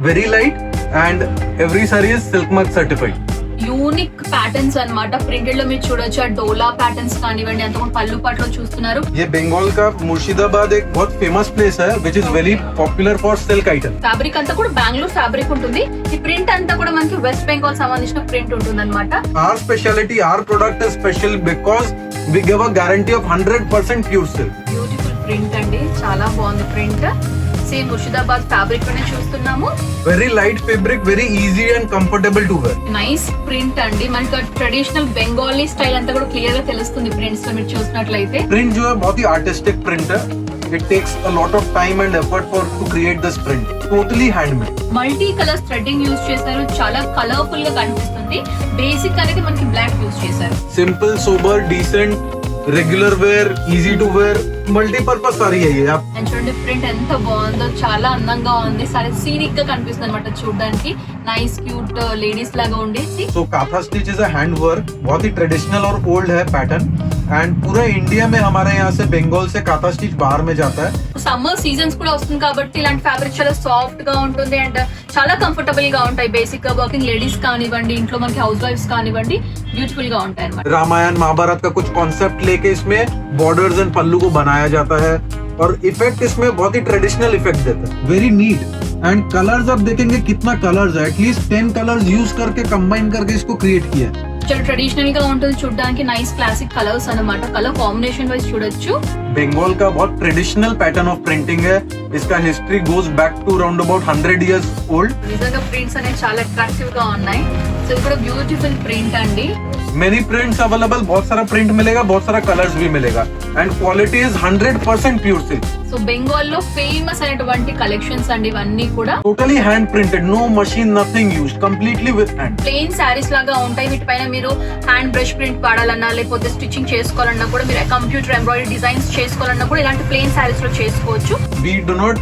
very light, and every saree is silk mark certified. Unique patterns అన్నమాట. Printed లో మీరు చూడొచ్చు, డోలా ప్యాటర్న్స్ కానివ్వండి, అంత పళ్ళు పాటలో చూస్తున్నారు. ये बंगाल का मुर्शिदाबाद एक बहुत फेमस प्लेस है which is very popular for silk item. Fabric అంతా కూడా బెంగళూరు ఫ్యాబ్రిక్ ఉంటుంది. ఈ ప్రింట్ అంతా కూడా మనకి వెస్ట్ బెంగాల్ సంబంధించిన ప్రింట్ ఉంటుంది అనమాట. Our speciality, our product is special because we give a guarantee of 100% pure silk. Beautiful print అండి, చాలా బాగుంది ప్రింట్. సేమ్ ముర్షిదాబాద్ ఫ్యాబ్రిక్ లోనే చూస్తున్నాము. Very light fabric, very easy and comfortable to wear. Nice print అండి. మనకి traditional Bengali style అంతా కూడా clear గా తెలుస్తుంది ప్రింట్స్ లో మీరు చూసినట్లయితే. Print जो है बहुत ही artistic print है. It takes a lot of time and effort to create this print. Totally handmade. Multi colours threading use చేశారు, చాలా కలర్ఫుల్ గా కనిపిస్తుంది. బేసిక్ అనేది మనకి బ్లాక్ యూజ్ చేశారు. Simple, sober, decent, regular wear, easy to wear, multi-purpose sari है ये आप. అండ్ చూడండి ప్రింట్ ఎంత బాగుందో, చాలా అందంగా ఉంది. సారీ సీనిక్ గా కనిపిస్తుంది అనమాట చూడడానికి. నైస్ క్యూట్ లేడీస్ లాగా ఉండేసి. So kantha stitch is a hand work, बहुत ही ट्रेडिशनल और ओल्ड है पैटर्न. एंड पूरा इंडिया में हमारे यहाँ से बंगाल से काथा स्टिच बाहर में जाता है. సమ్మర్ సీజన్స్ కూడా వస్తుంది కాబట్టి ఇలాంటి ఫ్యాబ్రిక్ చాలా సాఫ్ట్ గా ఉంటుంది అండ్ చాలా కంఫర్టబుల్ గా ఉంటాయి. బేసిక్ గా వర్కింగ్ లేడీస్ కానివ్వండి, ఇంట్లో మనకి హౌస్ వైఫ్స్ కానివ్వండి, బ్యూటిఫుల్ గా ఉంటాయి అన్నమాట. रामायण महाभारत का कुछ कॉन्सेप्ट लेके इसमें बॉर्डर्स एंड पल्लू को बनाया जाता है और इफेक्ट इसमें बहुत ही ट्रेडिशनल इफेक्ट देता है. वेरी नीट एंड कलर्स आप देखेंगे कितना कलर्स है, एटलीस्ट 10 कलर्स यूज करके कंबाइन करके इसको क्रिएट किया है. చాలా ట్రెడిషనల్ గా ఉంటుంది చూడడానికి. నైస్ క్లాసిక్ కలర్స్ అన్నమాట. కలర్ కాంబినేషన్ వైజ్ చూడొచ్చు. बंगाल का बहुत ट्रेडिशनल पैटर्न ऑफ प्रिंटिंग है. इसका history goes back to around about 100 years old. నిజంగా ప్రింట్స్ అనేవి చాలా అట్రాక్టివ్ గా ఉన్నాయి. సో ఇది కూడా బ్యూటిఫుల్ ప్రింట్ అండి. Many prints available, बहुत सारा प्रिंट मिलेगा, बहुत सारा कलर्स भी मिलेगा and quality is 100% pure silk. So Bengal లో ఫేమస్ అయినటువంటి కలెక్షన్స్ అండి ఇవన్నీ కూడా. Totally hand printed, no machine, nothing used, completely with hand. Plain saris లాగా ఉంటాయి. వీటిపైన మీరు హ్యాండ్ బ్రష్ ప్రింట్ వాడాలన్నా, లేకపోతే స్టిచ్చింగ్ చేసుకోవాలన్నా కూడా, మీరు కంప్యూటర్ ఎంబ్రాయిడరీ డిజైన్స్ చేసుకోవాలన్నా కూడా ఇలాంటి ప్లెయిన్ శారీస్ లో చేసుకోవచ్చు. We do not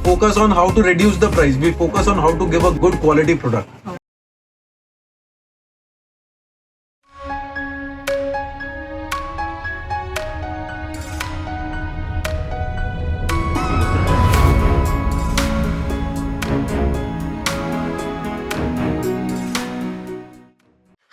focus on how to reduce the price, we focus on how to give a good quality product.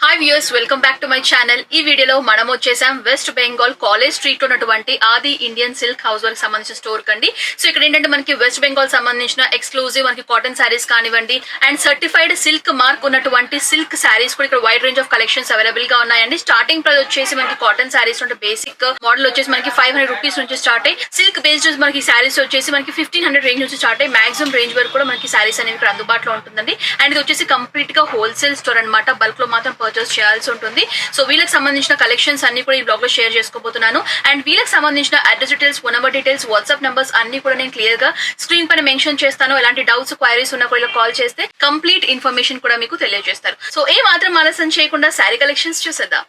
Hi viewers, welcome back to my channel. ఈ వీడియోలో మనం వచ్చేసాం west Bengal college street లో ఉన్నటువంటి ఆది Indian silk house work సంబంధించిన store కండి. So ఇక్కడ ఏంటంటే మనకి వెస్ట్ బెంగాల్ సంబంధించిన ఎక్స్క్లూజివ్ మనకి కాటన్ శారీస్ కానివ్వండి అండ్ సర్టిఫైడ్ సిల్క్ మార్క్ ఉన్నటువంటి సిల్క్ శారీస్ కూడా ఇక్కడ wide range of collections available గా ఉన్నాయండి. స్టార్టింగ్ ప్రైస్ వచ్చేసి మనకి కాటన్ శారీస్ ఉంటే బేసిక్ మోడల్ వచ్చేసి మనకి 500 రూపీస్ నుంచి స్టార్ట్ అయ్యి, సిల్క్ బేస్డ్ మనకి శారీస్ వచ్చేసి మనకి 1500 రేంజ్ నుంచి స్టార్ట్ అయ్యి మాక్సిమం రేంజ్ వరకు కూడా మనకి శారీస్ అనేవి ఇక్కడ అందుబాటులో ఉంటుందండి. అండ్ ఇది వచ్చేసి కంప్లీట్ గా హోల్సేల్ స్టోర్ అనమాట. బల్క్ లో మాత్రం పర్చేస్ చేయాల్సి ఉంటుంది. సో వీళ్ళకి సంబంధించిన కలెక్షన్స్ అన్ని కూడా ఈ బ్లాగ్ లో షేర్ చేసుకోబోతున్నాను. అండ్ వీళ్ళకి సంబంధించిన address details, phone number details, WhatsApp numbers అన్ని కూడా నేను క్లియర్ గా స్క్రీన్ పైన మెన్షన్ చేస్తాను. ఎలాంటి డౌట్స్, క్వైరీస్ ఉన్నా కూడా కాల్ చేస్తే కంప్లీట్ ఇన్ఫర్మేషన్ కూడా మీకు తెలియజేస్తారు. సో ఏ మాత్రం ఆలస్యం చేయకుండా శారీ కలెక్షన్స్ చూసేద్దాం.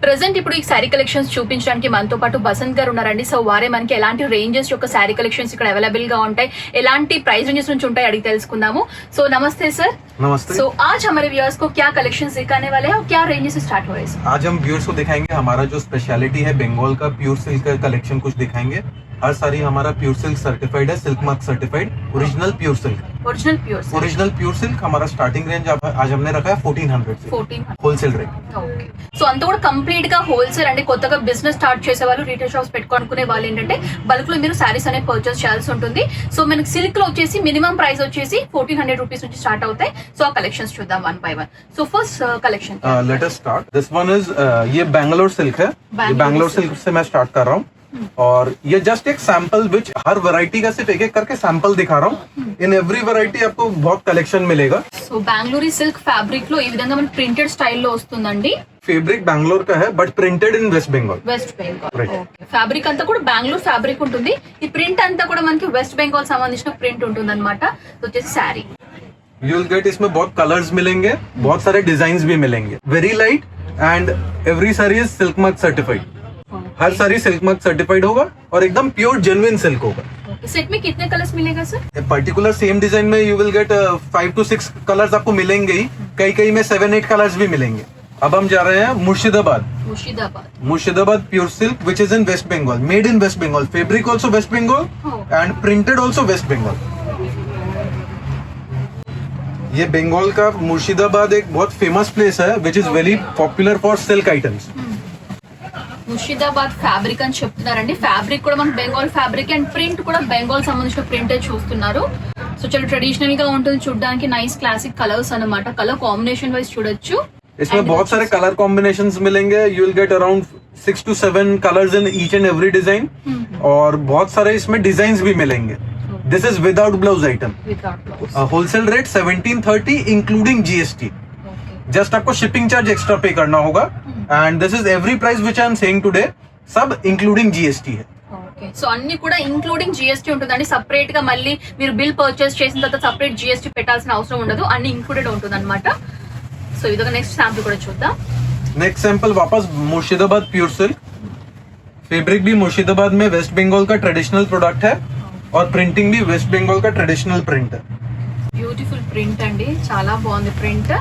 ప్రెసెంట్ ఇప్పుడు ఈ శారీ కలెక్షన్స్ చూపించడానికి మనతో పాటు బసంత్ గారు ఉన్నారండి. సో వారే మనకి ఎలాంటి రేంజెస్ యొక్క శారీ కలెక్షన్స్ ఇక్కడ అవైలబుల్ గా ఉంటాయి, ఎలాంటి ప్రైస్ రేంజెస్ నుంచి ఉంటాయి అడిగి తెలుసుకుందాము. సో నమస్తే सर. नमस्ते. So आज हमारे व्यूअर्स को क्या कलेक्शंस दिखाने वाले हैं और क्या रेंज से स्टार्ट हो रहे हैं? आज हम व्यूअर्स को दिखाएंगे हमारा जो स्पेशलिटी है बंगाल का प्योर सिल्क का कलेक्शन कुछ दिखाएंगे. हर साड़ी हमारा प्योर सिल्क सर्टिफाइड है, silk mark certified, original pure silk. Original pure silk हमारा स्टार्टिंग रेंज आज हमने रखा है 1400 से 1400 होलसेल रेट. ఓకే. సో అంతా కూడా కంప్లీట్ గా హోల్సేల్ అండి. కొత్తగా బిజినెస్ స్టార్ట్ చేసే వాళ్ళు, రీటైల్ షాప్స్ పెట్టుకునే వాళ్ళు ఏంటంటే బల్క్ లో మీరు శారీస్ అనేవి పర్చేస్ చేయాల్సి ఉంటుంది. సో మనకి సిల్క్ లో వచ్చేసి మినిమం ప్రైస్ వచ్చేసి 1400 రూపీస్ నుంచి స్టార్ట్ అవుతాయి. సో ఆ కలెక్షన్స్ చూద్దాం one by one. So first collection let us start. This one is ये बैंगलोर सिल्क है. ये बैंगलोर सिल्क से मैं स्टार्ट कर रहा हूँ और ये जस्ट एक सैंपल विच हर वैरायटी का सिर्फ एक एक करके सैंपल दिखा रहा हूँ. इन एवरी वैरायटी आपको बहुत कलेक्शन मिलेगा. సో బెంగళూరు సిల్క్ ఫ్యాబ్రిక్ లో ఈ విధంగా మనకి ప్రింటెడ్ స్టైల్లో వస్తుందండి. फैब्रिक बैंगलोर का है but printed in waste Bengal. West Bengal. Right. Okay. Fabric అంతా కూడా బెంగళూరు ఫ్యాబ్రిక్ ఉంటుంది. ఈ ప్రింట్ అంతా కూడా మనకి వెస్ట్ బెంగాల్ సంబంధించిన ప్రింట్ ఉంటుంది అనమాట. వచ్చేసి శారీ यू विल गेट, इसमें बहुत कलर्स मिलेंगे, बहुत सारे डिजाइन भी मिलेंगे. Very light and every sari is silk mark certified. Her sari silk mark certified होगा और एकदम प्योर जेन्युइन सिल्क होगा. सेट में कितने कलर्स मिलेगा सर? पर्टिकुलर सेम डिजाइन में you will get 5 to 6 colours आपको मिलेंगे ही. कई कई में 7-8 कलर्स भी मिलेंगे. अब हम जा रहे हैं Murshidabad. Murshidabad pure silk which is in waste Bengal, made in waste Bengal, fabric also West Bengal and printed also West Bengal. ये बंगाल का मुर्शिदाबाद एक बहुत फेमस प्लेस है which is very popular for silk items. Murshidabad fabric అని చెప్తున్నారండి. ఫ్యాబ్రిక్ కూడా మనకి బెంగాల్ ఫ్యాబ్రిక్ అండ్ ప్రింట్ కూడా బెంగాల్ సంబంధించిన ప్రింట్ చూస్తున్నారు. సో చాలా ట్రెడిషనల్ గా ఉంటుంది చూడడానికి. నైస్ క్లాసిక్ కలర్స్ అన్నమాట. కలర్ కాంబినేషన్ వైజ్ చూడొచ్చు. इसमें बहुत सारे कलर कॉम्बिनेशंस मिलेंगे. You will get around 6 to 7 colours in each and every design और बहुत सारे इसमें डिजाइन भी मिलेंगे. This is without blouse item. Wholesale rate 1730 including GST. Just आपको शिपिंग चार्ज एक्स्ट्रा पे करना होगा and this is every price which I am saying today सब इंक्लूडिंग GST है. సో అన్ని కూడా ఇంక్లూడింగ్ GST ఉంటుందండి. సపరేట్ గా మళ్ళీ మీరు బిల్ పర్చేస్ చేసిన తర్వాత సపరేట్ GST పెట్టాల్సిన అవసరం ఉండదు. అన్ని ఇంక్లూడెడ్ ఉంటుంది అనమాట. సో ఇదొక నెక్స్ట్ శాంపుల్ కూడా చూద్దాం. नेक्स्ट सैंपल वापस मुर्शिदाबाद प्योर सिल्क. फैब्रिक भी मुर्शिदाबाद में वेस्ट बंगाल का ट्रेडिशनल प्रोडक्ट है और प्रिंटिंग भी वेस्ट बंगाल का ट्रेडिशनल प्रिंट है. బ్యూటిఫుల్ ప్రింట్ అండి. చాలా బాగుంది ప్రింట్.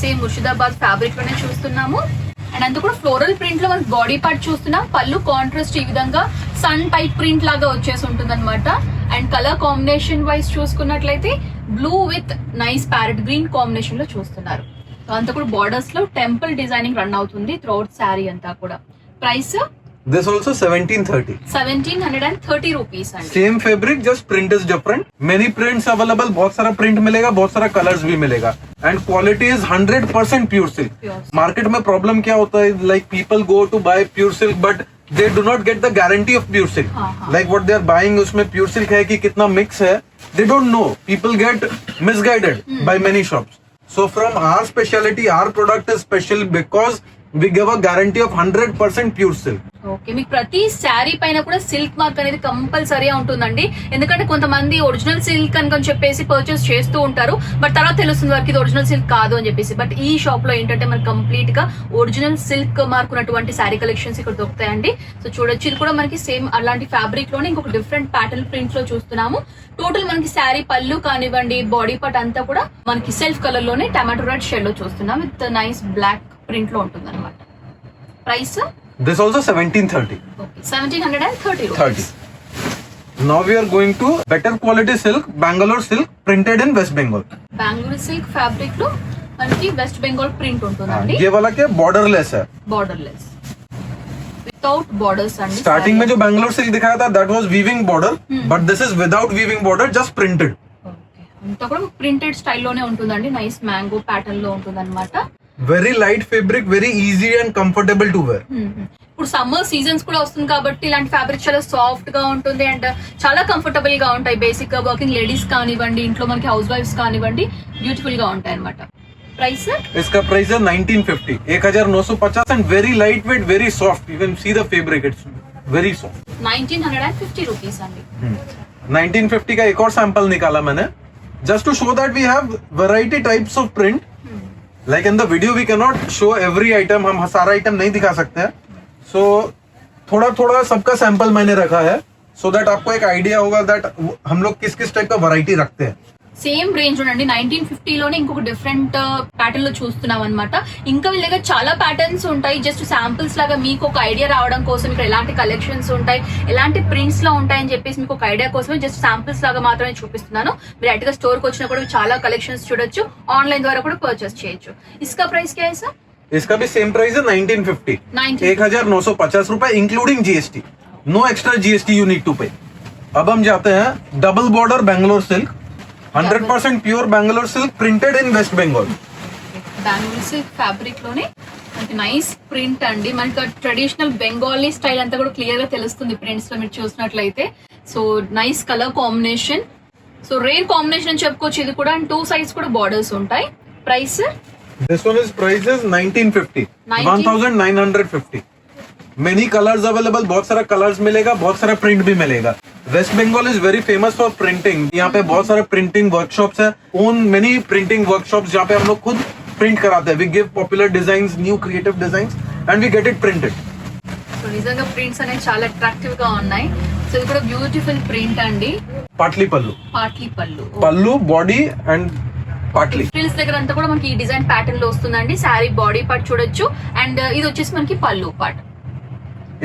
సేమ్ ముర్షిదాబాద్ ఫ్యాబ్రిక్ లోనే చూస్తున్నాము. అండ్ అంతా కూడా ఫ్లోరల్ ప్రింట్ లో మనకి బాడీ పార్ట్ చూస్తున్నాం. పళ్ళు కాంట్రాస్ట్ ఈ విధంగా సన్ టైప్ ప్రింట్ లాగా వచ్చేసి ఉంటుంది అనమాట. అండ్ కలర్ కాంబినేషన్ వైజ్ చూసుకున్నట్లయితే blue with nice parrot green combination లో చూస్తున్నారు. అంతా కూడా బార్డర్స్ లో టెంపుల్ డిజైనింగ్ రన్ అవుతుంది త్రూఅవుట్ శారీ అంతా కూడా. Price This also 1730. 1730 రూపీస్ అండి. Same fabric just print is different. Many prints available. बहुत सारा प्रिंट मिलेगा, बहुत सारा कलर्स भी मिलेगा and quality is 100% pure silk. Market में प्रॉब्लम क्या होता है, like people go to bye pure silk but they do not get the guarantee of pure silk. Like what they are buying उसमें प्योर सिल्क है कि कितना mix है, they don't know. People get misguided by many shops. So from our speciality, our product is special because we give a guarantee of 100% pure silk. Okay, మీకు ప్రతి శారీ పైన కూడా silk mark అనేది కంపల్సరీగా ఉంటుందండి. ఎందుకంటే కొంతమంది ఒరిజినల్ సిల్క్ అని చెప్పేసి పర్చేస్ చేస్తూ ఉంటారు, బట్ తర్వాత తెలుస్తుంది వారికి ఇది ఒరిజినల్ సిల్క్ కాదు అని చెప్పేసి. బట్ ఈ షాప్ లో ఏంటంటే మనకి కంప్లీట్ గా ఒరిజినల్ సిల్క్ మార్క్ ఉన్నటువంటి శారీ కలెక్షన్స్ ఇక్కడ దొరుకుతాయండి. సో చూడొచ్చు, ఇది కూడా మనకి సేమ్ అలాంటి ఫ్యాబ్రిక్ లోనే ఇంకొక డిఫరెంట్ ప్యాటర్న్ ప్రింట్స్ లో చూస్తున్నాము. టోటల్ మనకి శారీ పళ్ళు కానివ్వండి, బాడీ పార్ట్ అంతా కూడా మనకి సెల్ఫ్ కలర్ లోనే టమాటో రెడ్ షేడ్ లో చూస్తున్నాం. విత్ నైస్ బ్లాక్ ప్రింట్ లో ఉంటుంది అనమాట. Price This also 1730. 1730 rupees. 30. Now we are going to better quality silk, Bangalore silk printed in West Bengal. Bangalore silk fabric లో మనకి వెస్ట్ బెంగాల్ ప్రింట్ ఉంటుందండి. ये वाला क्या borderless है. Borderless. Without borders అండి. Starting में जो Bangalore silk दिखाया था that was weaving border, but this is without weaving border, just printed. Okay. అంతా కూడా ప్రింటెడ్ స్టైల్లోనే ఉంటుందండి. నైస్ మ్యాంగో ప్యాటర్న్ లో ఉంటుందన్నమాట. Very light fabric, very easy and comfortable to wear. ఇప్పుడు సమ్మర్ సీజన్స్ కూడా వస్తుంది కాబట్టి ఇలాంటి ఫ్యాబ్రిక్ చాలా సాఫ్ట్ గా ఉంటుంది అండ్ చాలా కంఫర్టబుల్ గా ఉంటాయి. బేసిక్ గా వర్కింగ్ లేడీస్ కానివ్వండి, ఇంట్లో మనకి హౌస్ వైఫ్స్ కానివ్వండి, బ్యూటిఫుల్ గా ఉంటాయి అన్నమాట. ప్రైస్ इसका प्राइस है 1950. 1950 and very lightweight, very soft. You can see the fabric, it's very soft. 1950 rupees అండి. 1950 का एक और सैंपल निकाला मैंने just to show that we have variety types of print. Like in the video we cannot show every item, हम सारा item नहीं दिखा सकते हैं. So थोड़ा थोड़ा सबका सैंपल मैंने रखा है so that आपको एक आइडिया होगा that हम लोग किस किस टाइप का वैरायटी रखते हैं. సేమ్ రేంజ్ ఉండండి. 1950 లోనే ఇంకొక డిఫరెంట్ ప్యాటర్న్ లో చూస్తున్నాం అనమాట. ఇంకా వీళ్ళ దగ్గర చాలా ప్యాటర్న్స్ ఉంటాయి. జస్ట్ శాంపిల్స్ లాగా మీకు ఒక ఐడియా రావడం కోసం ఇక్కడ ఎలాంటి కలెక్షన్స్ ఉంటాయి, ఎలాంటి ప్రింట్స్ లో ఉంటాయని చెప్పేసి మీకు ఒక ఐడియా కోసమే జస్ట్ శాంపిల్స్ లాగా మాత్రమే చూపిస్తున్నాను. మీరు డైరెక్ట్ గా స్టోర్ కి వచ్చినా కూడా చాలా కలెక్షన్స్ చూడొచ్చు, ఆన్లైన్ ద్వారా కూడా పర్చేస్ చేయొచ్చు. इसका प्राइस क्या है सर? इसका भी सेम प्राइस है 1950. 1950 रुपए including GST. No extra GST you need to pay. अब हम जाते हैं double border Bangalore silk, 100% pure Bangalore silk printed in waste Bengal. Bengal silk fabric లోనే మనకి నైస్ ప్రింట్ అండి. మనకి ట్రెడిషనల్ బెంగాలీ స్టైల్ అంతా కూడా క్లియర్ గా తెలుస్తుంది ప్రింట్స్ లో మీరు చూసినట్లయితే. So nice colour combination, so rare combination అని చెప్పుకోవచ్చు. ఇది కూడా 2 సైజ్ కూడా బార్డర్స్ ఉంటాయి. Price This one is price is 1950. 1950. Many colors available. बहुत सारा कलर्स मिलेगा, बहुत सारा प्रिंट भी मिलेगा. West Bengal is very famous for printing. यहाँ पे बहुत सारे प्रिंटिंग वर्कशॉप्स है. ओन मेनी प्रिंटिंग वर्कशॉप्स जहाँ पे हम लोग खुद प्रिंट कराते हैं. We give popular designs, new creative designs and we get it printed. So నిజంగా ప్రింట్స్ అనేవి చాలా అట్రాక్టివ్ గా ఉన్నాయి. సో ఇది కూడా బ్యూటిఫుల్ ప్రింట్ అండి. పాట్లీ పల్లు, పాట్లీ పళ్ళు, పల్లు బాడీ అండ్ పాట్లీ. ఫ్రిల్స్ దగ్గర అంతా కూడా మనకి ఈ డిజైన్ ప్యాటర్న్ లో వస్తుందండి. శారీ బాడీ పార్ట్ చూడొచ్చు అండ్ ఇది వచ్చేసి మనకి పళ్ళు పార్ట్.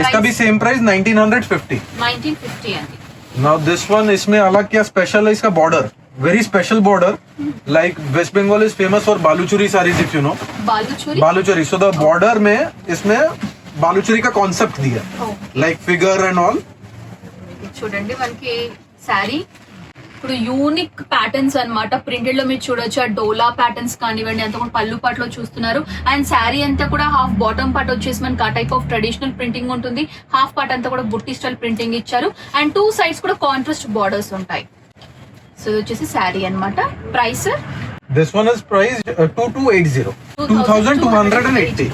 इसका भी सेम प्राइस 1950. 1950 అండి. Now this one, इसमें अलग क्या स्पेशल है, इसका border very special border. Like West Bengal is famous for baluchuri sarees, if you know. बालूचूरी Baluchuri. So the border में इसमें baluchuri का concept दिया, Okay. like figure and all. ఇది చూడండి మనకి శారీ ఇప్పుడు యూనిక్ ప్యాటర్న్స్ అన్నమాట. ప్రింటెడ్ లో మీరు చూడొచ్చు ఆ డోలా ప్యాటర్న్స్ కానివ్వండి, అంతా కూడా పళ్ళు పాటలో చూస్తున్నారు. అండ్ శారీ అంతా కూడా హాఫ్ బాటమ్ పార్ట్ వచ్చేసి మనకి ఆ టైప్ ఆఫ్ ట్రెడిషనల్ ప్రింటింగ్ ఉంటుంది. హాఫ్ పార్ట్ అంతా కూడా బుట్టి స్టైల్ ప్రింటింగ్ ఇచ్చారు. అండ్ టూ సైడ్స్ కూడా కాంట్రాస్ట్ బార్డర్స్ ఉంటాయి. సో ఇది వచ్చేసి శారీ అన్నమాట. Price This one is priced 2280, 2280.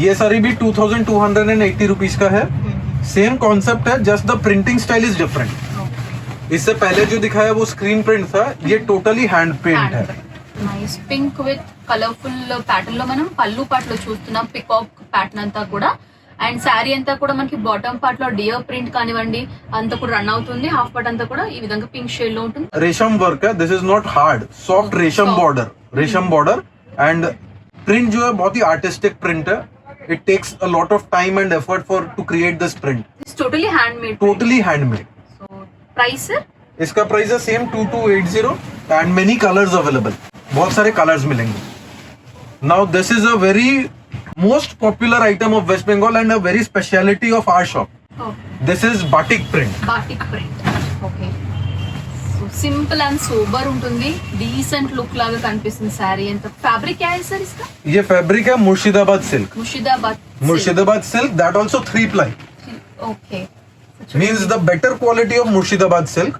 ये सारी भी 2280 रुपीज का है. सेम कॉन्सेप्ट है, just the printing style is different. इससे पहले जो दिखाया वो स्क्रीन प्रिंट था, ये टोटली हैंड पेंट है. Nice pink with colourful pattern లో మనం పళ్ళు పార్ట్ లో చూస్తున్నాం. పికాక్ ప్యాటర్న్ అంతా కూడా. అండ్ శారీ అంతా కూడా మనకి బాటమ్ పార్ట్ లో డియర్ ప్రింట్ కానివ్వండి అంతా కూడా రన్ అవుతుంది. హాఫ్ పార్ట్ అంతా కూడా ఈ విధంగా పింక్ షేడ్ లో ఉంటుంది. रेशम वर्क है, this is not hard, soft रेशम बॉर्डर, रेशम बॉर्डर. एंड प्रिंट जो है बहुत ही आर्टिस्टिक प्रिंट है. It takes a lot of time and effort for to create this print. It's totally hand made. Totally handmade. So price इसका price है same 2280 and many colours available. बहुत सारे colours मिलेंगे. Now this is a very most popular item of West Bengal and a very speciality of our shop. This is batik print. Batik print. Okay. So simple and sober ఉంటుంది. Decent look లాగా కనిపిస్తుంది శారీ అంతా. Fabric क्या है sir इसका? ये fabric है Murshidabad silk. Murshidabad Murshidabad silk, that also 3 ply. Okay. Means the better quality of Murshidabad silk.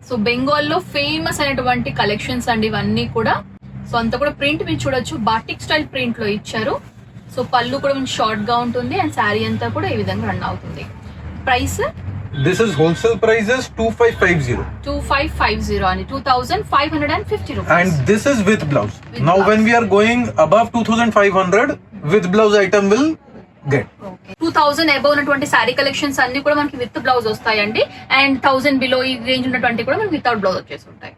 So Bengal లో ఫేమస్ అయినటువంటి కలెక్షన్స్ అండి ఇవన్నీ కూడా. సో అంతా కూడా ప్రింట్ మీరు చూడొచ్చు బాటిక్ స్టైల్ ప్రింట్ లో ఇచ్చారు. సో పళ్ళు కూడా మనకి షార్ట్ గా ఉంటుంది అండ్ శారీ అంతా కూడా ఈ విధంగా రన్ అవుతుంది. Price This is wholesale price is 2550 2550 అని 2550 and rupees. this is with blouse. With Now blouse. when we are going above 2500 with blouse item will get. 2000 above ఉన్నటువంటి శారీ కలెక్షన్స్ అన్ని కూడా మనకి విత్ బ్లౌజ్ వస్తాయండి. అండ్ 1000 బిలో ఈ range ఉన్నటువంటి కూడా మనకి వితౌట్ బ్లౌజ్ వచ్చేసి ఉంటాయి.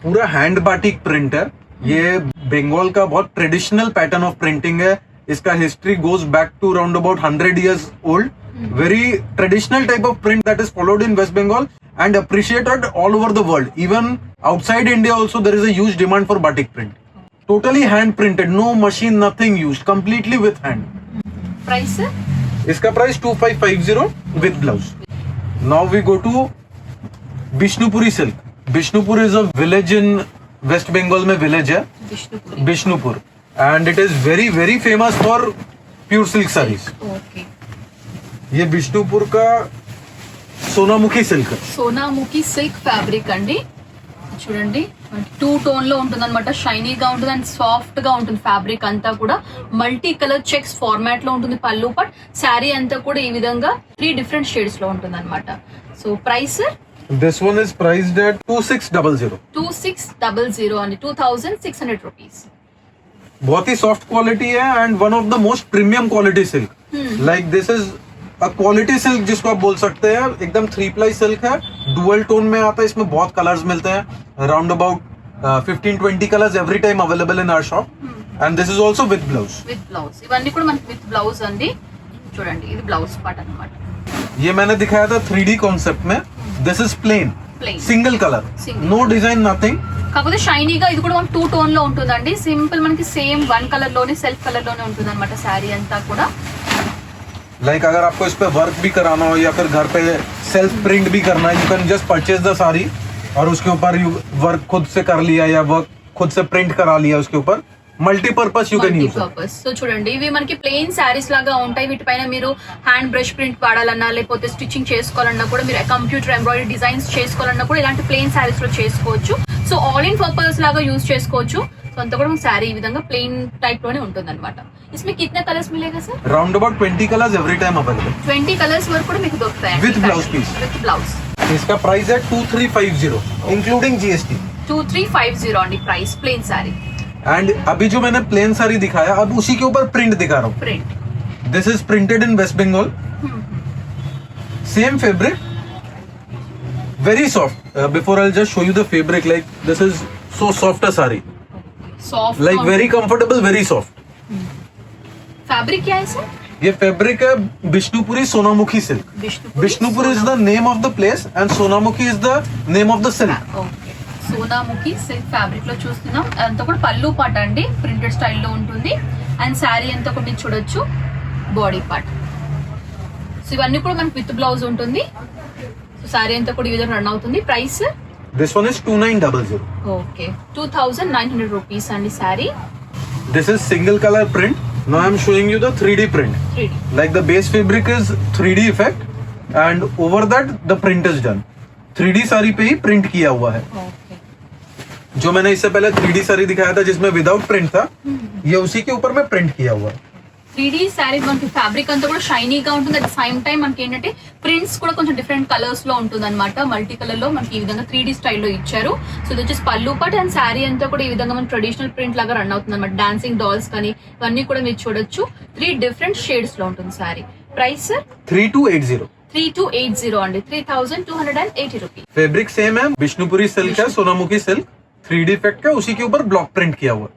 पूरा हैंड बाटिक प्रिंट है. ये बंगाल का बहुत ट्रेडिशनल पैटर्न ऑफ प्रिंटिंग है. इसका history goes back to around about 100 years old. Very traditional type of print that is followed in West Bengal and appreciated all over the world. Even outside India also there is a huge demand for batik print. Totally hand printed, no machine, nothing used, completely with hand. Price इसका price 2550 with blouse. Now we go to Bishnupuri silk. Bishnupur is a village in West Bengal में village है, Vishnupuri. Bishnupur, and it is very very famous for pure silk sarees. Okay. ये बिष्णुपुर का Sonamukhi silk है. సోనాముఖి silk fabric అండి. చూడండి two tone లో ఉంటుంది అనమాట. షైనీగా ఉంటుంది అండ్ సాఫ్ట్ గా ఉంటుంది. ఫ్యాబ్రిక్ అంతా కూడా మల్టీ కలర్ చెక్స్ ఫార్మాట్ లో ఉంటుంది. పళ్ళు పట్ శారీ అంతా కూడా ఈ విధంగా 3 డిఫరెంట్ షేడ్స్ లో ఉంటుంది అనమాట. So price This one is priced at 2600. 2600 అని 2600 రూపీస్. बहुत ही सॉफ्ट क्वालिटी है and one of the most premium quality silk. Like this is a quality silk जिसको आप बोल सकते हैं. एकदम 3 ply silk है, dual tone में आता है. इसमें बहुत कलर्स मिलते हैं, around about 15-20 colors every time available in our shop. And this is also with blouse. With blouse. ఇవన్నీ కూడా మనకి విత్ బ్లౌజ్ అండి. చూడండి ఇది బ్లౌజ్ పార్ట్ అన్నమాట. ये मैंने दिखाया था 3D concept में. This is plain, Plain. single color, Single. no design, nothing. కాకపోతే షైనీగా ఇది కూడా మనకి 2 టోన్ లో ఉంటుందండి. సింపుల్ మనకి సేమ్ 1 కలర్ లోనే సెల్ఫ్ కలర్ లోనే ఉంటుంది అనమాట శారీ అంతా కూడా. लाइक अगर आपको इस पे वर्क भी कराना हो या फिर घर पे सेल्फ प्रिंट भी करना है, you can just purchase the sari और उसके ऊपर यू वर्क खुद से कर लिया या वर्क खुद से प्रिंट करा लिया उसके ऊपर. Multipurpose you can use. Multipurpose. So చూడండి ఇవి మనకి ప్లెయిన్ శారీస్ లాగా ఉంటాయి. వీటిపైన మీరు హ్యాండ్ బ్రష్ ప్రింట్ వాడాలన్నా లేకపోతే స్టిచ్చింగ్ చేసుకోవాలన్నా కూడా మీరు కంప్యూటర్ ఎంబ్రాయిడరీ డిజైన్స్ చేసుకోవాలన్నా కూడా ఇలాంటి ప్లెయిన్ శారీస్ లో చేసుకోవచ్చు. సో ఆల్ ఇన్ పర్పస్ లాగా యూజ్ చేసుకోవచ్చు. సో అంతా కూడా శారీ ఈ విధంగా ప్లెయిన్ టైప్ లోనే ఉంటుంది అనమాట. इसमें कितने कलर्स मिलेगा sir? Round about 20 colours every time available. 20 colours वరకు కూడా మీకు దొరుకుతాయి. With blouse piece. With blouse. इसका प्राइस है 2350 इंक्लूडिंग GST. 2350 అండి ప్రైస్ ప్లెయిన్ శారీ. एंड अभी जो मैंने प्लेन साड़ी दिखाया, अब उसी के ऊपर प्रिंट दिखा रहा हूँ. Print. This is printed in waste Bengal. Same fabric, very soft. Before I'll just show you the fabric. Like this is so soft a saree. Soft Like very comfortable, very soft. Fabric क्या है sir? ये fabric है Bishnupuri Sonamukhi silk. Vishnupuri Bishnupur is the name of the place and Sonamukhi is the name of the silk. Okay. Sonamukhi silk fabric లో చూస్తున్నాం. అంతా కూడా పళ్ళు పాట అండి, ప్రింటెడ్ స్టైల్లో ఉంటుంది. అండ్ శారీ అంతా కూడా మీరు చూడొచ్చు బాడీ పార్ట్. సో ఇవన్నీ కూడా మనకి విత్ బ్లౌజ్ ఉంటుంది. సో శారీ అంతా కూడా ఈ విధంగా రన్ అవుతుంది. Price This one is 2900. Okay 2900 rupees అండి sari. This is single color print. Now I'm showing you the 3D print. 3D. Like the base fabric is 3D effect and over that the print is done. 3D sari पे ही print किया हुआ है. Okay जो मैंने इससे पहले 3D sari दिखाया था जिसमें विदाउट प्रिंट था, ये उसी के ऊपर में प्रिंट किया हुआ है. 3D శారీ మనకి ఫ్యాబ్రిక్ అంతా కూడా షైనీగా ఉంటుంది. అట్ సేమ్ టైం మనకి ఏంటంటే ప్రింట్స్ కూడా కొంచెం డిఫరెంట్ కలర్స్ లో ఉంటుంది అనమాట. మల్టీ కలర్ లో మనకి ఈ విధంగా 3D స్టైల్లో ఇచ్చారు. సో ఇది వచ్చేసి పళ్ళు పాట్ అండ్ శారీ అంతా కూడా ఈ విధంగా మనకి ట్రెడిషనల్ ప్రింట్ లాగా రన్ అవుతుంది అనమాట. డాన్సింగ్ డాల్స్ కానీ ఇవన్నీ కూడా మీరు చూడొచ్చు. 3 డిఫరెంట్ షేడ్స్ లో ఉంటుంది శారీ. ప్రైస్ 3280. 3280 అండి, 3280 రూపీస్. फैब्रिक सेम है, विष्णुपुरी सिल्क है, सोनामुखी सिल्क 3D इफेक्ट का, उसी के ऊपर ब्लॉक प्रिंट किया हुआ है.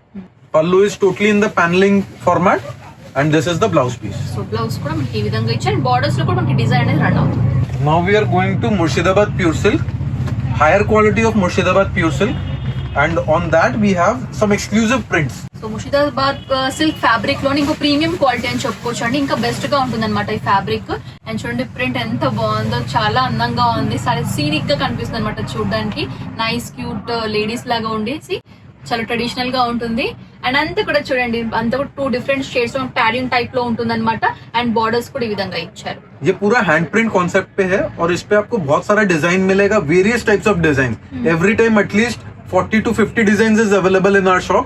Pallu is totally in the paneling format and this is the blouse piece. So blouse కూడా మనకి ఈ విధంగా ఇచ్చారు. బోర్డర్స్ లో కూడా మనకి డిజైన్ అనేది రన్ అవుతుంది. Now we are going to Murshidabad pure silk, higher quality of Murshidabad pure silk, and on that we have some exclusive prints. So Murshidabad silk fabric లోని ఇంకో ప్రీమియం క్వాలిటీ అని చెప్పుకోవచ్చు అండి. ఇంకా బెస్ట్ గా ఉంటుంది అనమాట ఈ ఫ్యాబ్రిక్. అండ్ చూడండి ప్రింట్ ఎంత బాగుందో, చాలా అందంగా ఉంది. చాలా సీనిక్ గా కనిపిస్తుంది అనమాట చూడడానికి. నైస్ క్యూట్ లేడీస్ లాగా ఉండేసి చాలా ట్రెడిషనల్ గా ఉంటుంది. అండ్ అంతా కూడా చూడండి, అంతా కూడా 2 డిఫరెంట్ షేడ్స్ టాడియం టైప్ లో ఉంటుంది అనమాట. అండ్ బార్డర్స్ కూడా ఈ విధంగా ఇచ్చారు. ये पूरा हैंड प्रिंट कॉन्सेप्ट पे है और इस पे आपको बहुत सारा डिजाइन मिलेगा, various types of design. Every time at least 40 to 50 designs is available in our shop.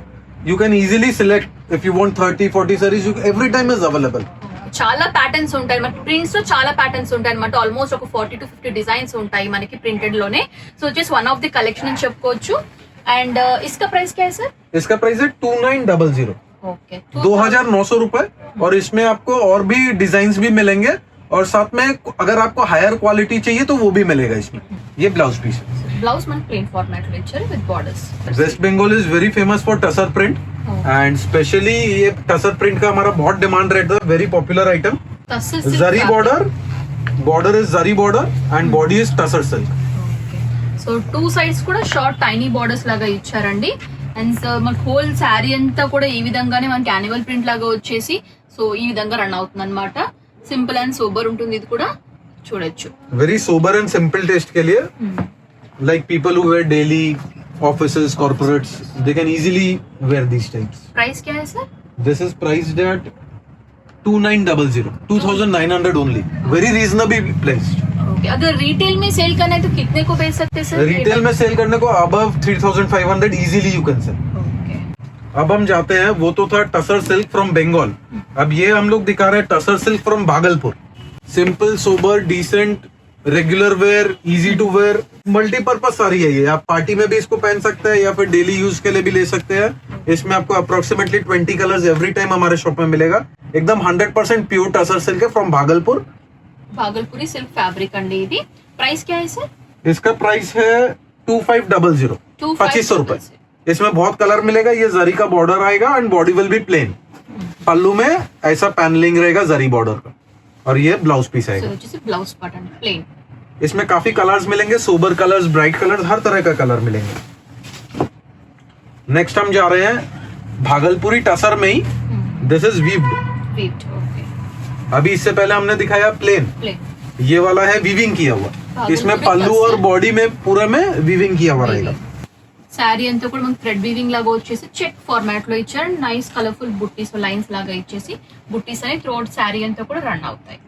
You can easily select if you want 30-40 sarees. Every time is available. చాలా ప్యాటర్న్స్ ఉంటాయి మనకి, ప్రింట్స్ లో చాలా ప్యాటర్న్స్ ఉంటాయి అనమాట. ఆల్మోస్ట్ ఒక 40 to 50 designs ఉంటాయి మనకి ప్రింటెడ్ లోనే. సో వచ్చేసి వన్ ఆఫ్ ది కలెక్షన్ అని చెప్పుకోవచ్చు. అండ్ इसका प्राइस क्या है सर? इसका प्राइस है 2900. ओके 2900 रुपए. और इसमें आपको और भी डिजाइन भी मिलेंगे और साथ में अगर आपको हायर क्वालिटी चाहिए तो वो भी मिलेगा इसमें. ये ब्लाउज पीस है. ब्लाउज मन प्लेन फॉर्मेट లో ఇచ్చారు with borders. West Bengal is very famous for tussar print and specially ये टसर प्रिंट का हमारा बहुत डिमांड रहता है. Very popular item. Zari border is zari border and body is tussar silk. So 2 sides కూడా షార్ట్ టైనీ బార్డర్స్ లాగా ఇచ్చారండి. అండ్ మనకి హోల్ శారీ అంతా కూడా ఈ విధంగానే మనకి యాన్యువల్ ప్రింట్ లాగా వచ్చేసి సో ఈ విధంగా రన్ అవుతుంది అనమాట. సింపుల్ అండ్ సోబర్ ఉంటుంది. ఇది కూడా చూడొచ్చు. Very sober and simple taste के लिए like people who wear daily offices, corporates, they can easily wear these types. Price क्या है sir? This is priced at 2900, 2900 only. Very reasonably priced. Okay अगर retail में सेल करना है तो कितने को बेच सकते हैं सर? रिटेल में सेल करने को above 3500 easily you can sell. Okay अब हम जाते हैं, वो तो था टसर सिल्क फ्रॉम बंगाल. अब ये हम लोग दिखा रहे हैं tussar silk from Bhagalpur. Simple sober decent regular wear, easy to wear, multipurpose sari है ये. आप पार्टी में भी इसको पहन सकते हैं या फिर डेली यूज के लिए भी ले सकते हैं. इसमें आपको अप्रोक्सीमेटली 20 कलर्स एवरी टाइम हमारे शॉप में मिलेगा. एकदम 100% प्योर टसर सिल्क है from Bhagalpur. Bhagalpuri silk fabric अंडी. ఇది प्राइस क्या है सर? इसका प्राइस है 2500, 2500 रुपए. इसमें बहुत कलर मिलेगा. ये जरी का बॉर्डर आएगा and body will be plain. Pallu में ऐसा पैनलिंग रहेगा जरी बॉर्डर का और ये ब्लाउज पीस సో आएगा. వచ్చేసి బ్లౌజ్ పార్ట్ అండి ప్లెయిన్. इसमें काफी कलर्स मिलेंगे, सोबर कलर्स, ब्राइट कलर्स, हर तरह का कलर मिलेंगे. नेक्स्ट हम जा रहे हैं भागलपुरी टसर में ही. This is weaved. Weaved. Okay अभी इससे पहले हमने दिखाया प्लेन. ప్లెయిన్. ये वाला है वीविंग किया हुआ. इसमें भागलपुरी पल्लू टसर. और बॉडी में पूरे में वीविंग किया हुआ रहेगा. శారీ అంతా కూడా మనకి థ్రెడ్ వీవింగ్ లాగా వచ్చేసి చెక్ ఫార్మాట్ లో ఇచ్చారు. నైస్ కలర్ఫుల్ బుట్టీస్ లైన్స్ లాగా ఇచ్చేసి బుట్టీస్ అనేది త్రోట్ శారీ అంతా కూడా రన్ అవుతాయి.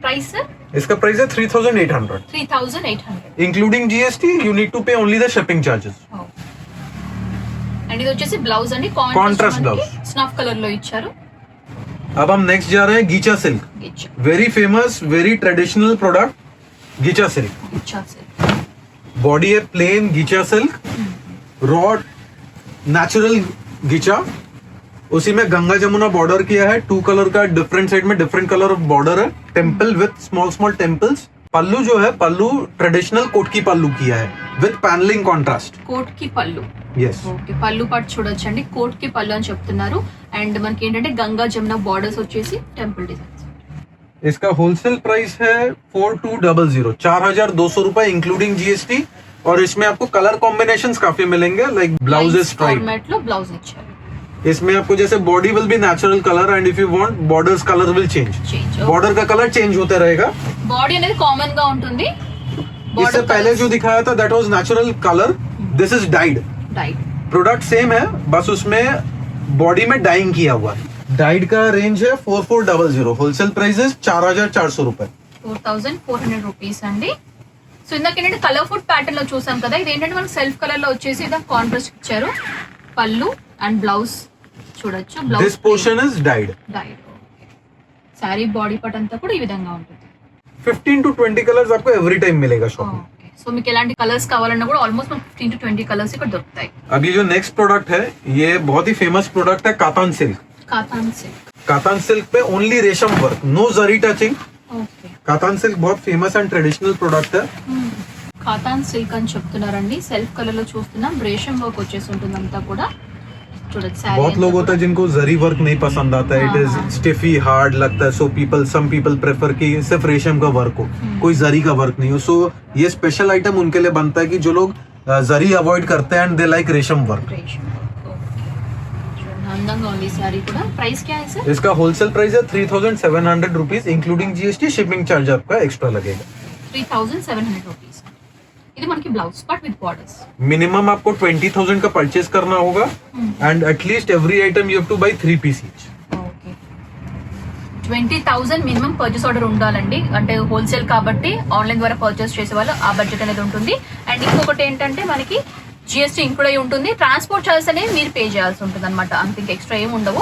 ప్రైస్ इसका प्राइस है 3800. 3800. Including GST you need to pay only the shipping charges. And ఇది వచ్చేసి బ్లౌజ్ అండి. Contrast contrast blouse. Blouse snuff colour లో ఇచ్చారు. अब हम नेक्स्ट जा रहे हैं ghicha silk. Ghicha very famous, very traditional product ghicha silk. Ghicha silk. Body है plain ghicha silk, raw natural ghicha. उसी में गंगा जमुना बॉर्डर किया है. 2 कलर का डिफरेंट साइड में डिफरेंट कलर ऑफ बॉर्डर है. Temple with small small temples. Pallu जो है पल्लू ट्रेडिशनल कोट की पल्लू किया है विथ पैनलिंग कॉन्ट्रास्ट. కోట్ కి పళ్ళు. यस. ఓకే పళ్ళు పాటు చూడొచ్చండి. కోట్ కి పళ్ళు అని చెప్తున్నారు. అండ్ మనకి ఏంటంటే గంగా జమున బార్డర్స్ వచ్చేసి టెంపుల్ డిజైన్స్. इसका होलसेल प्राइस है 4200, 4200 रुपए इंक्लूडिंग जीएसटी. और इसमें आपको कलर कॉम्बिनेशंस काफी मिलेंगे, like blouse is stripe format లో బ్లౌజ్ ఇచ్చారు. इसमें आपको जैसे body will B natural colour and if you want borders colour will change. Border का कलर चेंज होता रहेगा. బాడీ అనేది కామన్ గా ఉంటుంది. इससे पहले जो दिखाया था that was natural colour, this is died. Product same है, बस उसमें बॉडी में डाइंग किया हुआ है. डाइड का रेंज है 4400. होलसेल प्राइस है 4400 रुपए. 4400 రూపీస్ అండి. సో ఇందాక ఏంటంటే కలర్ ఫుడ్ ప్యాటర్న్ లో చూసాం కదా, ఇది ఏంటంటే మనకి సెల్ఫ్ కలర్ లో వచ్చేసి ఇదా కాంట్రాస్ట్ ఇచ్చారు. పళ్ళు అండ్ బ్లౌజ్ చూడొచ్చు. This portion is died. Sorry body part అంతా కూడా ఈ విధంగా ఉంటుంది. 15 to 20 కలర్స్ आपको एवरी टाइम मिलेगा शॉप में. సో మీకు ఎలాంటి కలర్స్ కావాలన్నా కూడా ఆల్మోస్ట్ 15 to 20 కలర్స్ ఇక్కడ దొరుకుతాయి. अभी जो नेक्स्ट प्रोडक्ट है ये बहुत ही फेमस प्रोडक्ट है कातान सिल्क. कातान सिल्क पे ओनली रेशम वर्क, नो जरी टचिंग. कातान सिल्क बहुत फेमस एंड ट्रेडिशनल प्रोडक्ट है. కాతాన్ సిల్క్ అని చెప్తున్నారండి. సెల్ఫ్ కలర్ లో చూస్తున్నాం. రేషం వర్క్ వచ్చేసి ఉంటుంది అంతా కూడా. చూడొచ్చు. बहुत लोग होता है जिनको जरी वर्क नहीं पसंद आता है, इट इज स्टिफी हार्ड लगता है, सो सम पीपल प्रेफर कि सिर्फ रेशम का वर्क हो, कोई जरी का वर्क नहीं हो. सो ये स्पेशल आइटम उनके लिए बनता है कि जो लोग जरी अवॉइड करते हैं एंड दे लाइक रेशम वर्क. अंदंगा ఉంది సారీ కూడా. ప్రైస్ क्या है सर? इसका होलसेल प्राइस है 3700 rupees including GST. Shipping charge आपका एक्स्ट्रा लगेगा. 3700 రూపీస్. ఇది మనకి blouse part with borders. Minimum आपको 20,000 का परचेज करना होगा and at least every item you have to buy 3 piece each. Okay. 20,000 minimum purchase order ఉండాలండి. అంటే హోల్సేల్ కాబట్టి ఆన్లైన్ ద్వారా పర్చేస్ చేసే వాళ్ళు ఆ బడ్జెట్ అనేది ఉంటుంది. అండ్ ఇంకొకటి ఏంటంటే మనకి జిఎస్టీ ఇంక్లూడ్ అయి ఉంటుంది. ట్రాన్స్పోర్ట్ చార్జెస్ అనేవి మీరు పే చేయాల్సి ఉంటుంది అనమాట. అంత ఇంకా ఎక్స్ట్రా ఏమి ఉండవు.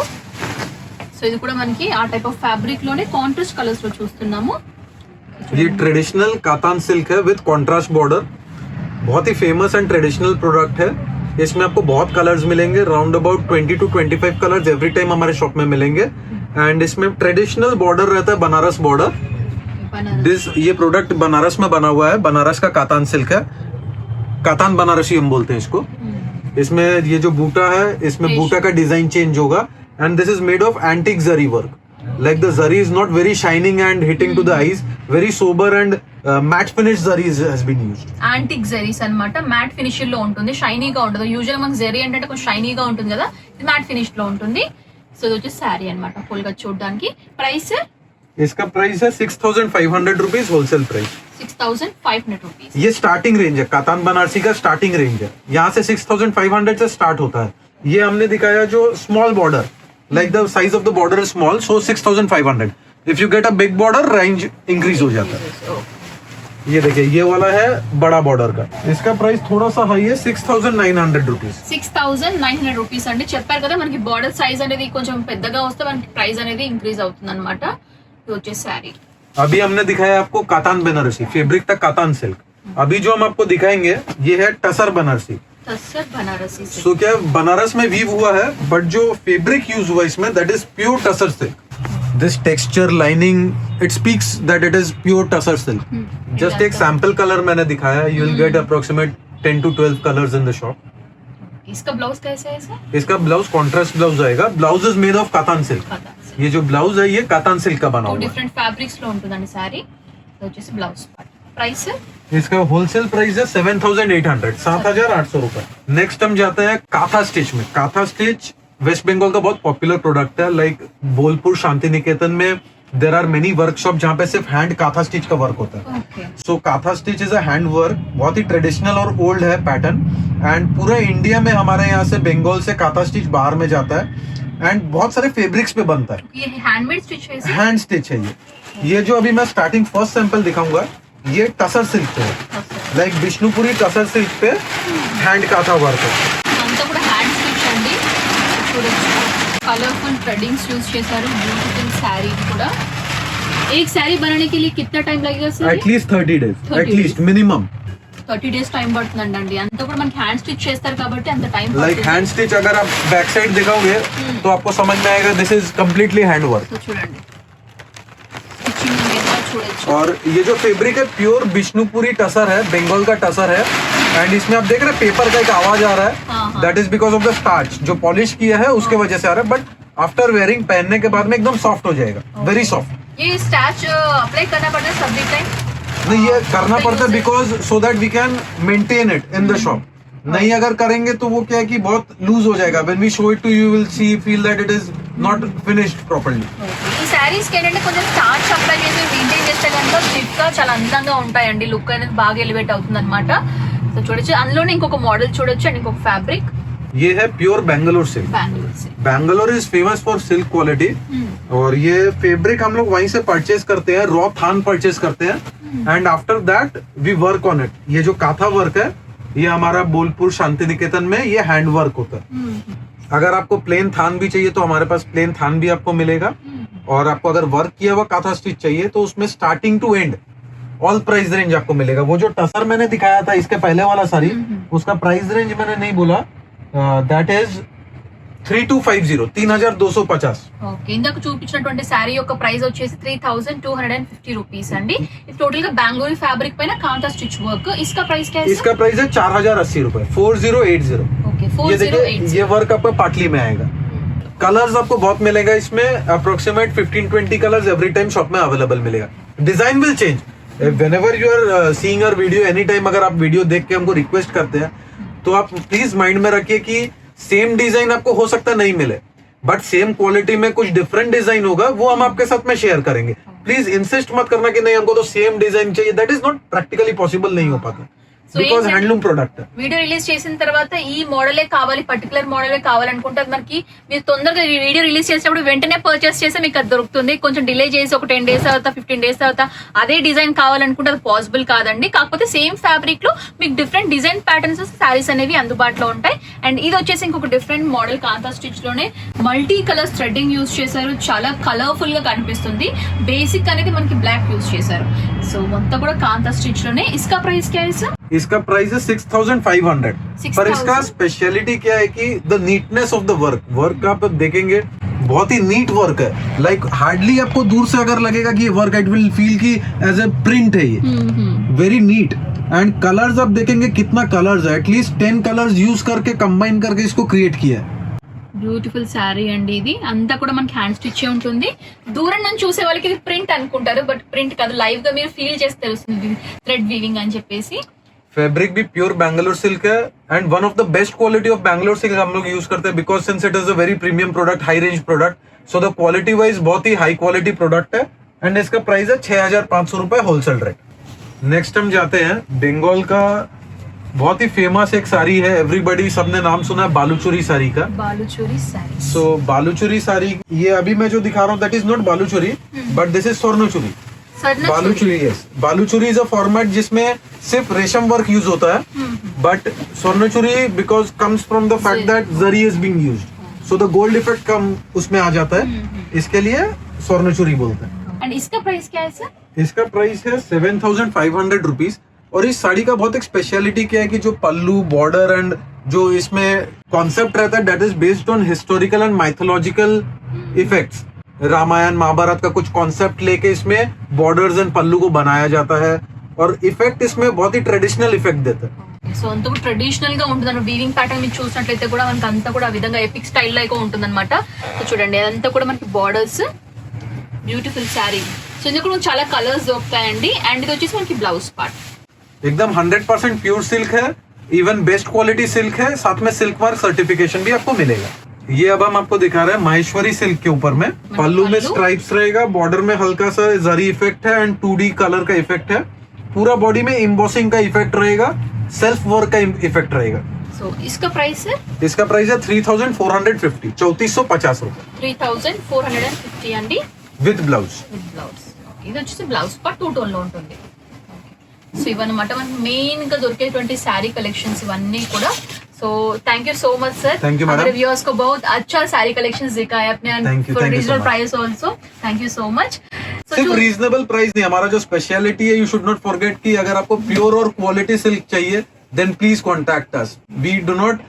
సో ఇది కూడా మనకి ఆ టైప్ ఆఫ్ ఫ్యాబ్రిక్ లోనే కాంట్రాస్ట్ కలర్స్ లో చూస్తున్నాము. ये ट्रेडिशनल कातान सिल्क है विद कॉन्ट्रास्ट बॉर्डर. बहुत ही फेमस एंड ट्रेडिशनल प्रोडक्ट है. इसमें आपको बहुत कलर्स मिलेंगे, round about 20 to 25 colours every time हमारे शॉप में मिलेंगे. एंड इसमें ट्रेडिशनल बॉर्डर रहता है, बनारस बॉर्डर. ये प्रोडक्ट बनारस में बना हुआ है. बनारस का कातान सिल्क है. कातान बनारसी हम बोलते हैं इसको. इसमें ये जो बूटा है, इसमें बूटा का डिजाइन चेंज होगा and this is made of antique zari work. Like the zari is not very shining and hitting to the eyes, very sober and matte finish zari has been used. Antique జరీస్ అన్నమాట. Matt finish లో ఉంటుంది, షైనీగా ఉండదు. Usual మనకి జరీ అంటే కొంచెం షైనీగా ఉంటుంది కదా, ఇది మ్యాట్ ఫినిష్ లో ఉంటుంది. సో ఇది వచ్చి శారీ అన్నమాట ఫుల్ గా చూడడానికి. ప్రైస్ इसका प्राइस है 6,500 रुपीज होलसेल प्राइस. 6,500 रुपीज. ये स्टार्टिंग रेंज है. कातान बनारसी का स्टार्टिंग रेंज है. यहाँ से 6,500 से स्टार्ट होता है. ये हमने दिखाया जो small border, like the size of the border is small, so 6,500. If you get a big border, range increase हो जाता है. ये देखिए, ये वाला है बड़ा बॉर्डर का. इसका प्राइस थोड़ा सा हाई है, 6,900 रुपीज. 6,900 రూపీస్ అండి. చెప్పారు కదా మనకి బార్డర్ సైజ్ అనేది కొంచెం పెద్దగా వస్తే మనకి ప్రైస్ అనేది ఇంక్రీజ్ అవుతుంది అనమాట. ఇది వచ్చే శారీ. अभी हमने दिखाया आपको कातान बनारसी, फैब्रिक था कातान सिल्क. अभी जो हम आपको दिखाएंगे ये है टसर बनारसी. टसर बनारसी सिल्क. सो क्या बनारस में वीव हुआ है, बट जो फैब्रिक यूज हुआ इसमें that is pure tussar silk. This texture lining it speaks that it is pure tussar silk. Just एक सैंपल कलर मैंने दिखाया. You will get approximate 10 to 12 colours in the shop. इसका ब्लाउज कैसे है सर? इसका ब्लाउज कॉन्ट्रास्ट ब्लाउज आएगा. Blouse is made of katan silk. ये जो ब्लाउज है ये कातान सिल्क का बना हुआ है. डिफरेंट फैब्रिक्स లో ఉంటుందండి సారీ. ఇది వచ్చేసి బ్లౌజ్ పార్ట్. ప్రైస్ इसका होलसेल प्राइस है 7,800, 7,800 रुपए. नेक्स्ट हम जाते हैं काथा स्टिच में. काथा स्टिच वेस्ट बंगाल का बहुत पॉपुलर प्रोडक्ट है. लाइक बोलपुर शांति निकेतन में देर आर मेनी वर्कशॉप जहाँ पे सिर्फ हैंड काथा स्टिच का वर्क होता है. So kantha stitch is a hand work. बहुत ही ट्रेडिशनल और ओल्ड है पैटर्न. एंड पूरा इंडिया में हमारे यहाँ से बंगाल से काथा स्टिच बाहर में जाता है एंड बहुत सारे फेब्रिक्स पे बनता है. ये हैंडमेड स्टिच है. हैंड स्टिच है ये जो अभी मैं स्टार्टिंग फर्स्ट सैंपल दिखाऊंगा ये टसर सिल्क पे है. लाइक विष्णुपुरी टसर सिल्क पे हैंड काथा वर्क है. అంతా కూడా హ్యాండ్ స్టిచ్ అండి. చూడొచ్చు कलरफुल थ्रेडिंग्स यूज చేశారు. బ్యూటిఫుల్ సారీ కూడా. एक साड़ी बनाने के लिए कितना टाइम लगेगा sir? At least 30 days. At least minimum 30 days time పడుతుందండి. అంతా కూడా మనకి హ్యాండ్ స్టిచ్ చేస్తారు కాబట్టి అంత టైం పడుతుంది. लाइक हैंड स्टिच अगर आप बैक साइड दिखाओगे तो आपको समझ में आएगा this is completely hand work. तो చూడండి स्टिचिंग में చూడొచ్చు. और ये जो फैब्रिक है प्योर विष्णुपुरी टसर है, बंगाल का टसर है. एंड इसमें आप देख रहे हैं पेपर का एक आवाज आ रहा है. That is because of the starch. जो पॉलिश किया है उसके वजह से आ रहा है. बट आफ्टर वेयरिंग पहनने के बाद में एकदम सॉफ्ट हो जाएगा. Very soft. ये स्टार्च अप्लाई करना पड़ता है सभी टाइम. नहीं, ये करना पड़ता है because so that we can maintain it in the shop. नहीं अगर करेंगे तो वो क्या है कि बहुत लूज हो जाएगा. When we show it to you will see feel that it is not finished properly. ఈ శారీస్ కి ఏంటంటే కొంచెం స్టార్చ్ అప్లై చేసి మెయింటైన్ చేస్తే కనుక స్టిఫ్ గా చాలా అందంగా ఉంటాయండి. లుక్ అనేది బాగా ఎలివేట్ అవుతుంది అనమాట. సో చూడొచ్చు, అందులోనే ఇంకొక మోడల్ చూడొచ్చు అండ్ ఇంకొక ఫ్యాబ్రిక్. ये है pure Bangalore silk. Bangalore is famous for silk quality. और ये फैब्रिक हम लोग वहीं से परचेज करते हैं, रॉ थान परचेज करते हैं and after that we work on it. ये जो काथा वर्क है ये हमारा बोलपुर शांति निकेतन में ये हैंड वर्क होता है. अगर आपको प्लेन थान भी चाहिए तो हमारे पास प्लेन थान भी आपको मिलेगा. और आपको अगर वर्क किया हुआ काथा स्टिच चाहिए तो उसमें starting to end all price range आपको मिलेगा. वो जो टसर मैंने दिखाया था इसके पहले वाला साड़ी, उसका प्राइस रेंज मैंने नहीं बोला. That is 3250, 3250. ఓకే, ఇందాక చూపించినటువంటి శారీ యొక్క ప్రైస్ వచ్చేసి 3250 రూపీస్ అండి. ఇది టోటల్ గా బెంగళూరు ఫ్యాబ్రిక్ పైన కాంతా స్టిచ్ వర్క్. इसका प्राइस क्या है? इसका प्राइस है 4080 रुपए. 4080. ओके, ये देखिए 4080. ये वर्क आपको पाटली में आएगा. कलर्स आपको बहुत मिलेगा इसमें. Approximate 15-20 colours every time shop में अवेलेबल मिलेगा. Design will change whenever you are seeing our video any time. अगर आप वीडियो देख के हमको रिक्वेस्ट करते हैं तो आप प्लीज माइंड में रखिए कि सेम डिजाइन आपको हो सकता नहीं मिले, बट सेम क्वालिटी में कुछ डिफरेंट डिजाइन होगा, वो हम आपके साथ में शेयर करेंगे. प्लीज इंसिस्ट मत करना कि नहीं हमको तो सेम डिजाइन चाहिए. That is not practically possible नहीं हो पाता बिकॉज हैंडलूम प्रोडक्ट है. వీడియో రిలీజ్ చేసిన తర్వాత ఈ మోడలే కావాలి, పర్టికులర్ మోడలే కావాలనుకుంటే అది మనకి మీరు తొందరగా ఈ వీడియో రిలీజ్ చేసినప్పుడు వెంటనే పర్చేస్ చేస్తే మీకు అది దొరుకుతుంది. కొంచెం డిలే చేసి ఒక 10 డేస్ తర్వాత 15 డేస్ తర్వాత అదే డిజైన్ కావాలనుకుంటే అది పాసిబుల్ కాదండి. కాకపోతే సేమ్ ఫ్యాబ్రిక్ లో మీకు డిఫరెంట్ డిజైన్ ప్యాటర్న్స్ శారీస్ అనేవి అందుబాటులో ఉంటాయి. అండ్ ఇది వచ్చేసి ఇంకొక డిఫరెంట్ మోడల్ కాంతా స్టిచ్ లోనే మల్టీ కలర్ థ్రెడ్డింగ్ యూజ్ చేశారు. చాలా కలర్ఫుల్ గా కనిపిస్తుంది. బేసిక్ అనేది మనకి బ్లాక్ యూజ్ చేశారు. సో మొత్తం కూడా కాంతా స్టిచ్ లోనే. इसका प्राइस क्या है सर? इसका प्राइस है 6500. पर इसका स्पेशलिटी क्या है कि the neatness of the work आप देखेंगे बहुत ही नीट वर्क है. लाइक हार्डली आपको दूर से अगर लगेगा कि ये वर्क, इट विल फील कि एज ए प्रिंट है. ये वेरी नीट. एंड कलर्स आप देखेंगे कितना कलर्स है. एटलीस्ट 10 कलर्स यूज करके कंबाइन करके इसको क्रिएट किया है. బ్యూటిఫుల్ శారీ అండి. ఇది అంతా కూడా మనకి హ్యాండ్ స్టిచ్ ఉంటుంది. దూరం నుంచి చూసే వాళ్ళకి ఇది ప్రింట్ అనుకుంటారు, బట్ ప్రింట్ కాదు, లైవ్ గా మీరు ఫీల్ చేసి తెలుస్తుంది థ్రెడ్ వీవింగ్ అని చెప్పేసి. फैब्रिक भी प्योर बैंगलोर सिल्क है and one of the best quality of Bangalore silk हम लोग यूज करते हैं because since it is a very premium product, high range product. So the quality wise बहुत ही हाई क्वालिटी प्रोडक्ट है एंड इसका price है 6500 रुपए होलसेल रेट. नेक्स्ट हम जाते हैं बंगाल का बहुत ही फेमस एक साड़ी है. एवरीबडी सबने नाम सुना है बालूचुरी साड़ी का. బాలుచూరి శారీ. सो बालूचुरी साड़ी ये अभी मैं जो दिखा रहा हूँ that is not Baluchari but this is Swarnachari. Baluchari, yes. Baluchari is a format जिसमें सिर्फ रेशम वर्क यूज होता है, but Swarnachari because comes from the fact that zari is being used, so the gold effect कम उसमें आ जाता है. इसके लिए स्वर्णचुरी बोलते हैं. एंड इसका प्राइस क्या है सर? इसका प्राइस है 7500 रुपीज. और इस साड़ी का बहुत एक स्पेशलिटी क्या है कि जो पल्लू, बॉर्डर एंड जो इसमें कॉन्सेप्ट रहता है that is based on historical and mythological effects. Ramayana Mahabharata का कुछ कॉन्सेप्ट लेके इसमें बॉर्डर्स एंड पल्लू को बनाया जाता है और इफेक्ट इसमें बहुत ही ट्रेडिशनल इफेक्ट देता है. సో అంతా కూడా ట్రెడిషనల్ గా ఉంటుంది. వీవింగ్ ప్యాటర్న్ మీరు చూసినట్లయితే కూడా మనకి అంతా కూడా ఆ విధంగా ఎపిక్ స్టైల్ లాగా ఉంటుంది అనమాట. సో చూడండి అదంతా కూడా మనకి బార్డర్స్. బ్యూటిఫుల్ శారీ. సో ఇందులో కూడా చాలా కలర్స్ దొరుకుతాయండి. అండ్ ఇది వచ్చేసి మనకి బ్లౌజ్ పార్ట్. एकदम 100% प्योर सिल्क है. इवन बेस्ट क्वालिटी सिल्क है. साथ में सिल्क मार्क सर्टिफिकेशन भी आपको मिलेगा. ये अब हम आपको दिखा रहे हैं माहेश्वरी सिल्क के ऊपर में. पल्लू में स्ट्राइप्स रहेगा, बॉर्डर में हल्का सा जरी इफेक्ट है एंड 2D कलर का इफेक्ट है. पूरा बॉडी में एम्बॉसिंग का इफेक्ट रहेगा, सेल्फ वर्क का इफेक्ट रहेगा. సో इसका प्राइस है? इसका प्राइस है 3450, 3450 रुपए 3450 అండి विद ब्लाउज. With blouse. ఇది వచ్చేసి బ్లౌజ్ పార్ట్ 2 టోన్ లో ఉంటుంది. సో ఇవన్నమాట మనకి మెయిన్ గా దొరికేటువంటి శారీ కలెక్షన్స్ ఇవన్నీ కూడా. So thank you so much sir. Thank you, madam. हमारे व्यूअर्स को बहुत अच्छा सारी कलेक्शंस दिखाया आपने Thank you, for thank you so reasonable much. Price also. Thank you so much. सिर्फ रीजनेबल प्राइस नहीं, हमारा जो स्पेशलिटी है यू शुड नॉट फॉरगेट कि अगर आपको प्योर और क्वालिटी सिल्क चाहिए then please contact us. We do not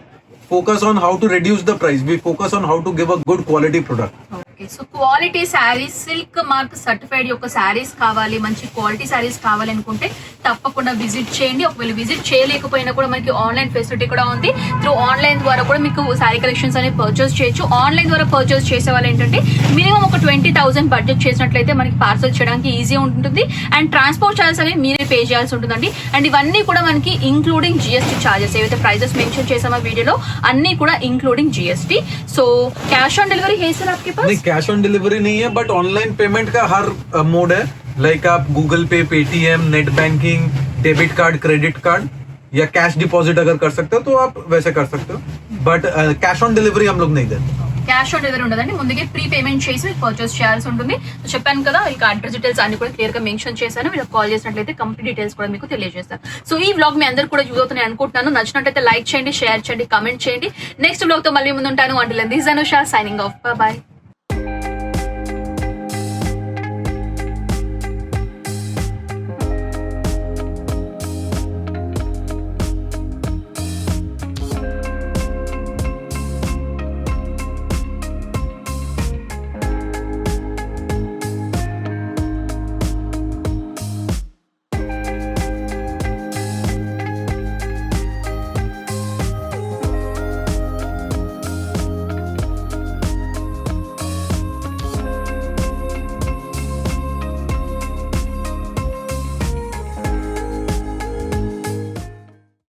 focus on how to reduce the price, we focus on how to give a good quality product. Okay, so quality saris, silk mark certified యొక్క శారీస్ కావాలి, మంచి quality saris కావాలి అనుకుంటే తప్పకుండా visit చేయండి. ఒకవేళ visit చేయలేకపోయినా కూడా మనకి ఆన్లైన్ ఫెసిలిటీ కూడా ఉంది. త్రూ ఆన్లైన్ ద్వారా కూడా మీకు శారీ కలెక్షన్స్ అనేవి పర్చేస్ చేయొచ్చు. ఆన్లైన్ ద్వారా పర్చేస్ చేసే వాళ్ళు ఏంటంటే మినిమం ఒక 20,000 బడ్జెట్ చేసినట్లయితే మనకి పార్సల్ చేయడానికి ఈజీ ఉంటుంది. అండ్ ట్రాన్స్పోర్ట్ చార్జెస్ అనేవి మీరే పే చేయాల్సి ఉంటుందండి. అండ్ ఇవన్నీ కూడా మనకి ఇంక్లూడింగ్ జిఎస్టీ చార్జెస్, ఏవైతే ప్రైజెస్ మెన్షన్ చేసామో వీడియోలో అన్ని కూడా including GST. So cash on delivery है सर आपके पास? नहीं, कैश ऑन डिलीवरी नहीं है, बट ऑनलाइन पेमेंट का हर मोड है. लाइक आप गूगल पे, Paytm, net banking, debit card, credit card या कैश डिपॉजिट अगर कर सकते हो तो आप वैसे कर सकते हो. बट कैश ऑन डिलीवरी हम लोग नहीं देते. క్యాష్ ఆన్ డెలివరీ ఉండదండి. ముందుగా ప్రీ పేమెంట్ చేసి మీకు పర్చేస్ చేయాల్సి ఉంటుంది. సో చెప్పాను కదా, వీళ్ళకి అడ్రస్ డీటెయిల్స్ అన్ని కూడా క్లియర్ గా మెన్షన్ చేశాను. వీళ్ళకి కాల్ చేసినట్లయితే కంప్లీట్ డీటెయిల్స్ కూడా మీకు తెలియజేస్తాను. సో ఈ వ్లాగ్ మీ అందరూ కూడా యూజ్ అవుతుంది అనుకుంటున్నాను. నచ్చినట్లయితే లైక్ చేయండి, షేర్ చేయండి, కామెంట్ చేయండి. నెక్స్ట్ వ్లాగ్ తో మళ్ళీ ముందుంటాను. Until then this Anusha signing off. By.